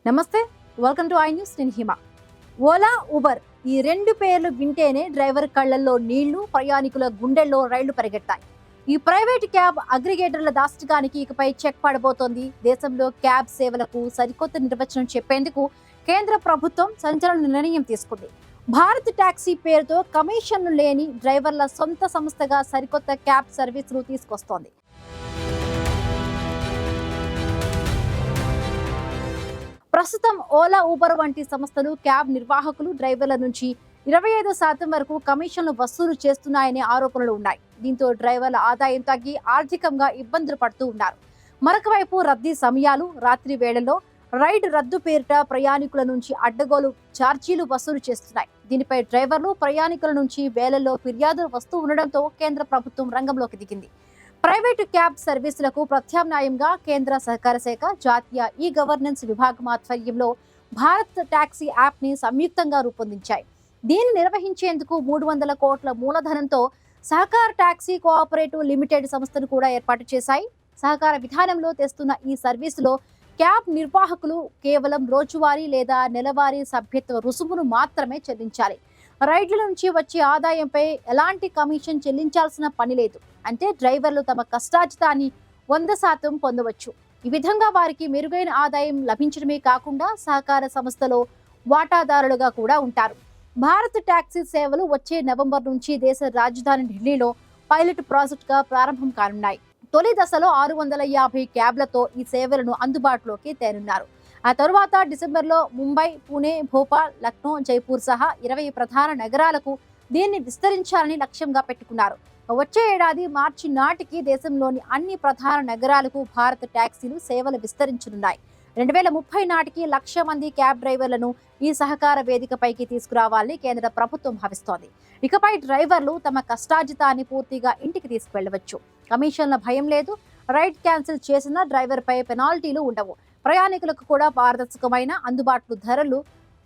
నమస్తే, welcome to I news. నేను హిమ. Ola, Uber ఈ రెండు పేర్లు వింటేనే డ్రైవర్ కళ్లల్లో నీళ్లు, ప్రయాణికుల గుండెల్లో రైళ్లు పరిగెత్తాయి. ఈ ప్రైవేట్ క్యాబ్ అగ్రిగేటర్ల దాష్టికానికి ఇకపై చెక్ పడబోతోంది. దేశంలో క్యాబ్ సేవలకు సరికొత్త నిర్వచనం చెప్పేందుకు కేంద్ర ప్రభుత్వం సంచలన నిర్ణయం తీసుకుంది. భారత్ టాక్సీ పేరుతో కమిషన్లు లేని డ్రైవర్ల సొంత సంస్థగా సరికొత్త క్యాబ్ సర్వీసులు తీసుకొస్తోంది. ప్రస్తుతం ఓలా, ఊబర్ వంటి సంస్థలు క్యాబ్ నిర్వాహకులు, డ్రైవర్ల నుంచి 25% వరకు కమిషన్లు వసూలు చేస్తున్నాయనే ఆరోపణలు ఉన్నాయి. దీంతో డ్రైవర్ల ఆదాయం తగ్గి ఆర్థికంగా ఇబ్బందులు పడుతూ ఉన్నారు. మరొక వైపు రద్దీ సమయాలు, రాత్రి వేళల్లో రైడ్ రద్దు పేరిట ప్రయాణికుల నుంచి అడ్డగోలు ఛార్జీలు వసూలు చేస్తున్నాయి. దీనిపై డ్రైవర్లు, ప్రయాణికుల నుంచి వేలల్లో ఫిర్యాదులు వస్తూ ఉండడంతో కేంద్ర ప్రభుత్వం రంగంలోకి దిగింది. ప్రైవేటు క్యాబ్ సర్వీసులకు ప్రత్యామ్నాయంగా కేంద్ర సహకార శాఖ, జాతీయ ఈ గవర్నెన్స్ విభాగం ఆధ్వర్యంలో భారత్ టాక్సీ యాప్ ని సంయుక్తంగా రూపొందించాయి. దీన్ని నిర్వహించేందుకు 300 కోట్ల మూలధనంతో సహకార టాక్సీ కోఆపరేటివ్ లిమిటెడ్ సంస్థను కూడా ఏర్పాటు చేశాయి. సహకార విధానంలో తెస్తున్న ఈ సర్వీసులో క్యాబ్ నిర్వాహకులు కేవలం రోజువారీ లేదా నెలవారీ సభ్యత్వ రుసుమును మాత్రమే చెల్లించాలి. రైడ్ల నుంచి వచ్చే ఆదాయంపై ఎలాంటి కమిషన్ చెల్లించాల్సిన పని లేదు. అంటే డ్రైవర్లు తమ కష్టార్జితాన్ని 100% పొందవచ్చు. ఈ విధంగా వారికి మెరుగైన ఆదాయం లభించడమే కాకుండా సహకార సంస్థలో వాటాదారులుగా కూడా ఉంటారు. భారత్ టాక్సీ సేవలు వచ్చే నవంబర్ నుంచి దేశ రాజధాని ఢిల్లీలో పైలట్ ప్రాజెక్టుగా ప్రారంభం కానున్నాయి. తొలి దశలో 650 క్యాబ్లతో ఈ సేవలను అందుబాటులోకి తేనున్నారు. ఆ తరువాత డిసెంబర్లో ముంబై, పుణె, భోపాల్, లక్నో, జైపూర్ సహా 20 ప్రధాన నగరాలకు దీన్ని విస్తరించాలని లక్ష్యంగా పెట్టుకున్నారు. వచ్చే ఏడాది మార్చి నాటికి దేశంలోని అన్ని ప్రధాన నగరాలకు భారత్ టాక్సీలు సేవలు విస్తరించనున్నాయి. 2030 నాటికి 1,00,000 మంది క్యాబ్ డ్రైవర్లను ఈ సహకార వేదికపైకి తీసుకురావాలని కేంద్ర ప్రభుత్వం భావిస్తోంది. ఇకపై డ్రైవర్లు తమ కష్టార్జితాన్ని పూర్తిగా ఇంటికి తీసుకువెళ్లవచ్చు. కమిషన్ల భయం లేదు. రైడ్ క్యాన్సిల్ చేసిన డ్రైవర్పై పెనాల్టీలు ఉండవు. ప్రయాణికులకు కూడా పారదర్శకమైన అందుబాటు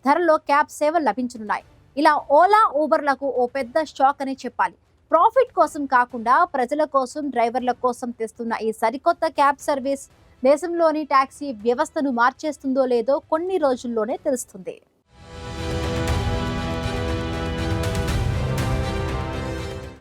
ధరల్లో క్యాబ్ సేవలు లభించనున్నాయి. ఇలా ఓలా, ఊబర్లకు ఓ పెద్ద షాక్ అనే చెప్పాలి. ప్రాఫిట్ కోసం కాకుండా ప్రజల కోసం, డ్రైవర్ల కోసం తెస్తున్న ఈ సరికొత్త క్యాబ్ సర్వీస్ దేశంలోని టాక్సీ వ్యవస్థను మార్చేస్తుందో లేదో కొన్ని రోజుల్లోనే తెలుస్తుంది.